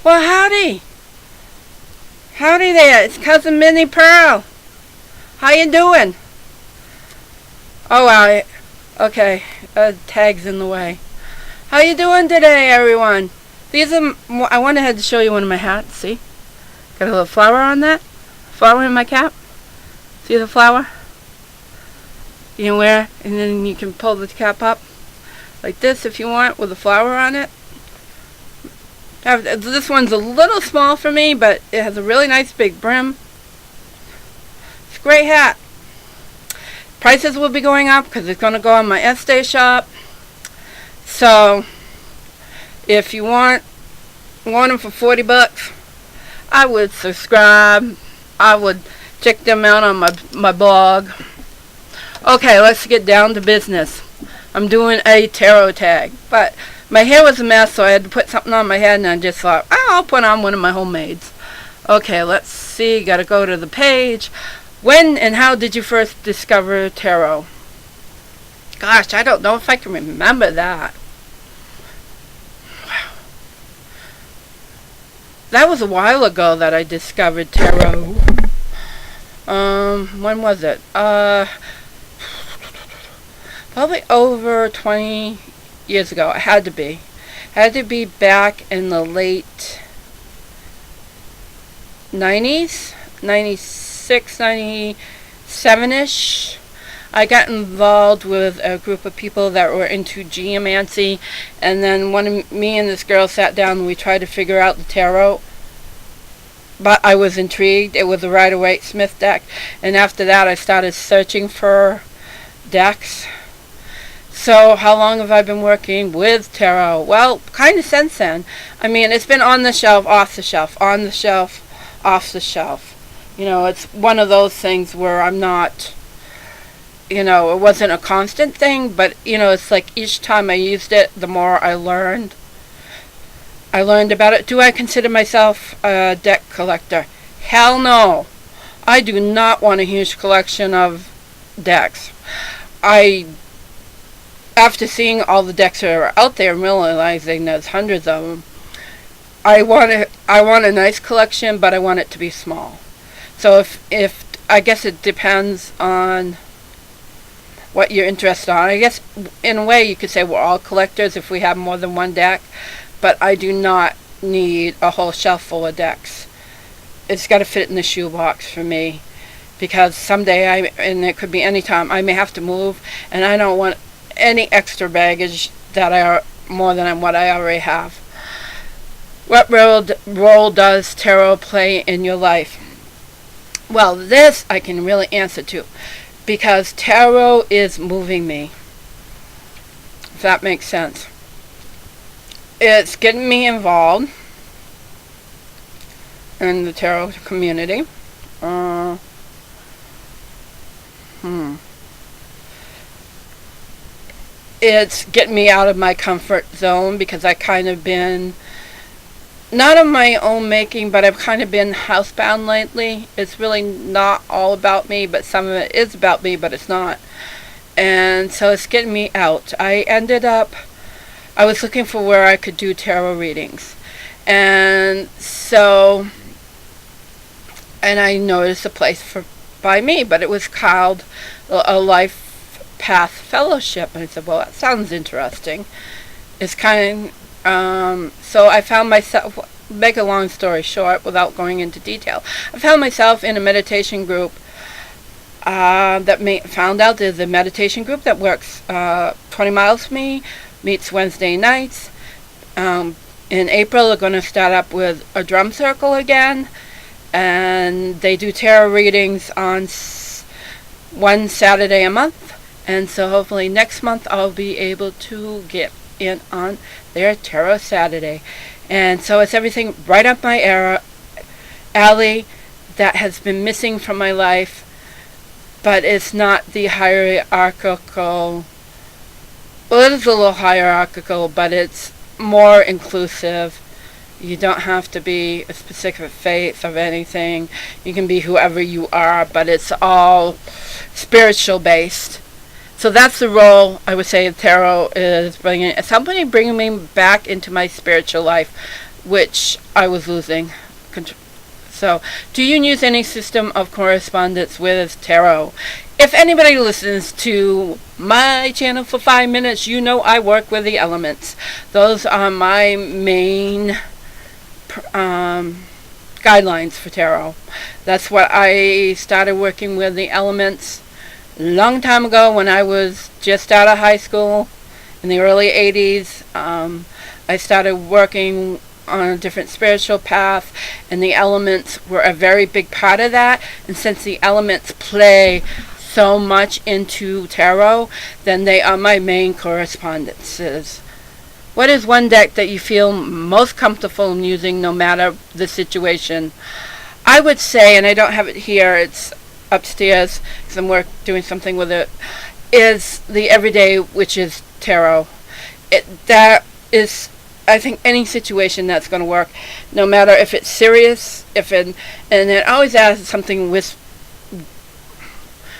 Well, howdy. Howdy there. It's Cousin Minnie Pearl. How you doing? Oh, wow. Okay. Tag's in the way. How you doing today, everyone? I went ahead to show you one of my hats. See? Got a little flower on that. Flower in my cap. See the flower? You can wear, and then you can pull the cap up like this if you want, with a flower on it. This one's a little small for me, but it has a really nice big brim. It's a great hat. Prices will be going up because it's going to go on my Estee shop. So, if you want them for $40, I would subscribe. I would check them out on my blog. Okay, let's get down to business. I'm doing a tarot tag, but my hair was a mess, so I had to put something on my head, and I just thought, I'll put on one of my homemades. Okay, let's see. Got to go to the page. When and how did you first discover tarot? Gosh, I don't know if I can remember that. Wow. That was a while ago that I discovered tarot. When was it? Probably over 20 years ago. It had to be. Had to be back in the late 90s, 96, 97-ish. I got involved with a group of people that were into geomancy, and then me and this girl sat down and we tried to figure out the tarot. But I was intrigued. It was a Rider-Waite-Smith deck, and after that I started searching for decks. So, how long have I been working with tarot? Well, kind of since then. I mean, it's been on the shelf, off the shelf, on the shelf, off the shelf. You know, it's one of those things where I'm not, it wasn't a constant thing, but, it's like each time I used it, the more I learned. I learned about it. Do I consider myself a deck collector? Hell no. I do not want a huge collection of decks. After seeing all the decks that are out there and realizing there's hundreds of them, I want a nice collection, but I want it to be small. So if I guess it depends on what you're interested in. I guess in a way you could say we're all collectors if we have more than one deck, but I do not need a whole shelf full of decks. It's got to fit in the shoebox for me, because someday and it could be any time, I may have to move, and I don't want any extra baggage that are more than what I already have. What role does tarot play in your life? Well, this I can really answer to, because tarot is moving me, if that makes sense. It's getting me involved in the tarot community. It's getting me out of my comfort zone, because I kind of been, not of my own making, but I've kind of been housebound lately. It's really not all about me, but some of it is about me, but it's not. And so it's getting me out. I was looking for where I could do tarot readings. And I noticed a place by me, but it was called a Life Path Fellowship, and I said, well, that sounds interesting. It's kind of, so I found myself, make a long story short without going into detail, I found myself in a meditation group found out there's a meditation group that works 20 miles from me, meets Wednesday nights. In April they're going to start up with a drum circle again, and they do tarot readings on one Saturday a month. And so hopefully next month I'll be able to get in on their Tarot Saturday. And so it's everything right up my alley that has been missing from my life. But it's not the hierarchical. Well, it is a little hierarchical, but it's more inclusive. You don't have to be a specific faith of anything. You can be whoever you are, but it's all spiritual based. So that's the role I would say tarot is bringing. It's somebody bringing me back into my spiritual life. which I was losing. So, do you use any system of correspondence with tarot? If anybody listens to my channel for 5 minutes, you know I work with the elements. Those are my main guidelines for tarot. That's what I started working with, the elements, a long time ago when I was just out of high school in the early 80s. I started working on a different spiritual path, and the elements were a very big part of that. And since the elements play so much into tarot, then they are my main correspondences. What is one deck that you feel most comfortable in using no matter the situation? I would say, and I don't have it here, it's upstairs because I'm doing something with it, is the Everyday Witches Tarot. That is, I think, any situation that's going to work, no matter if it's serious, and it always adds something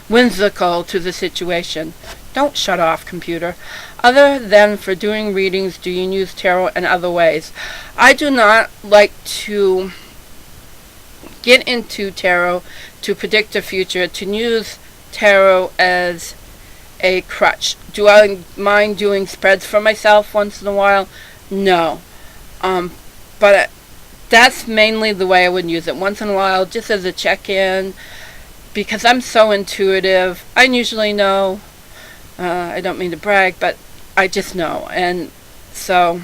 whimsical to the situation. Don't shut off, computer. Other than for doing readings, do you use tarot in other ways? I do not like to get into tarot to predict the future, to use tarot as a crutch. Do I mind doing spreads for myself once in a while? No. But that's mainly the way I would use it. Once in a while, just as a check-in, because I'm so intuitive. I usually know. I don't mean to brag, but I just know. And so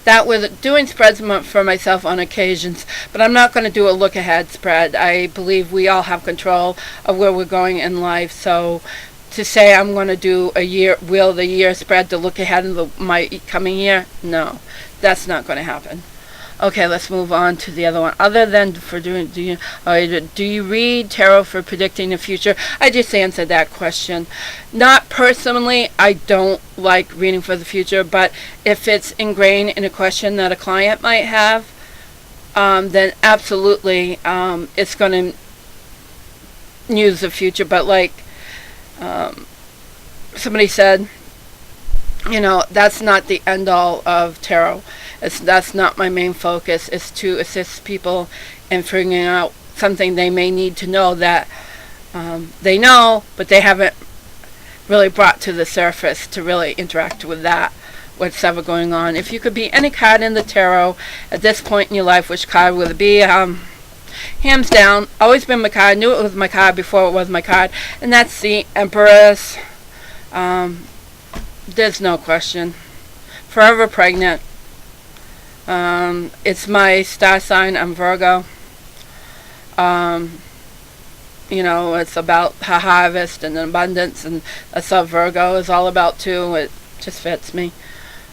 that was doing spreads for myself on occasions, but I'm not going to do a look-ahead spread. I believe we all have control of where we're going in life, so to say I'm going to do a year spread to look ahead in my coming year, no, that's not going to happen. Okay, let's move on to the other one. Other than for doing, do you read tarot for predicting the future? I just answered that question. Not personally, I don't like reading for the future, but if it's ingrained in a question that a client might have, then absolutely, it's going to use the future. But like somebody said, that's not the end all of tarot. That's not my main focus. It's to assist people in figuring out something they may need to know that they know, but they haven't really brought to the surface to really interact with that, what's ever going on. If you could be any card in the tarot at this point in your life, which card would it be? Hands down, always been my card. Knew it was my card before it was my card, and that's the Empress. There's no question. Forever pregnant. It's my star sign. I'm Virgo. It's about a harvest and abundance, and that's what Virgo is all about too. It just fits me.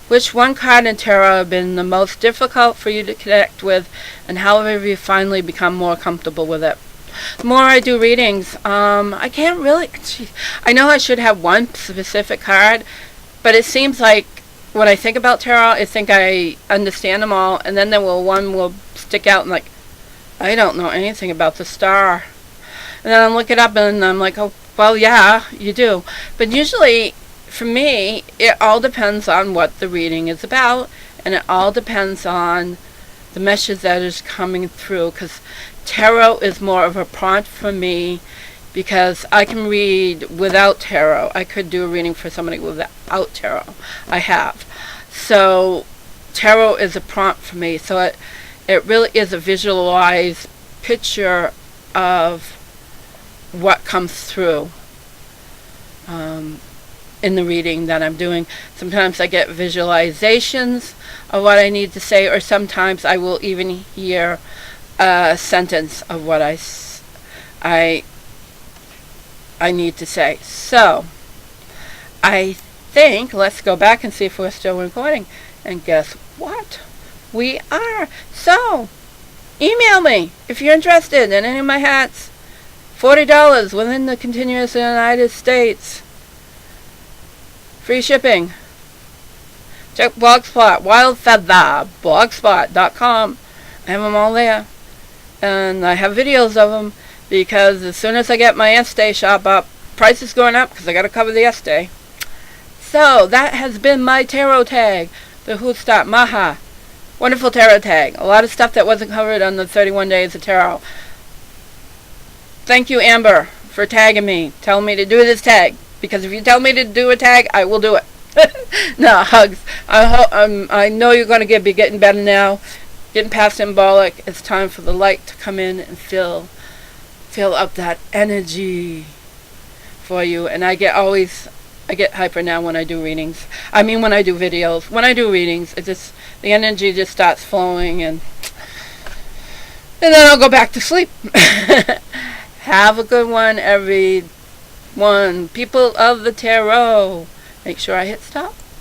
Which one card in tarot has been the most difficult for you to connect with, and how have you finally become more comfortable with it? The more I do readings, I can't really. I know I should have one specific card, but it seems like when I think about tarot, I think I understand them all, and then one will stick out and like, I don't know anything about the star. And then I'll look it up and I'm like, oh, well, yeah, you do. But usually, for me, it all depends on what the reading is about, and it all depends on the message that is coming through, because tarot is more of a prompt for me, because I can read without tarot. I could do a reading for somebody without tarot. I have. So tarot is a prompt for me. So it really is a visualized picture of what comes through in the reading that I'm doing. Sometimes I get visualizations of what I need to say, or sometimes I will even hear a sentence of what I need to say. So I think let's go back and see if we're still recording. And guess what? We are. So email me if you're interested in any of my hats. $40 within the continuous United States. Free shipping. Check Blogspot, Wildfeather, blogspot.com. I have them all there. And I have videos of them, because as soon as I get my Estee shop up, price is going up because I got to cover the Estee. So that has been my tarot tag, the Hootstop Maha. Wonderful tarot tag. A lot of stuff that wasn't covered on the 31 Days of Tarot. Thank you, Amber, for tagging me, telling me to do this tag. Because if you tell me to do a tag, I will do it. No, hugs. I know you're going to be getting better now. Getting past symbolic. It's time for the light to come in and fill up that energy for you. And I get hyper now when I do readings. I mean, when I do videos. When I do readings, the energy just starts flowing, and then I'll go back to sleep. Have a good one, everyone. People of the tarot. Make sure I hit stop.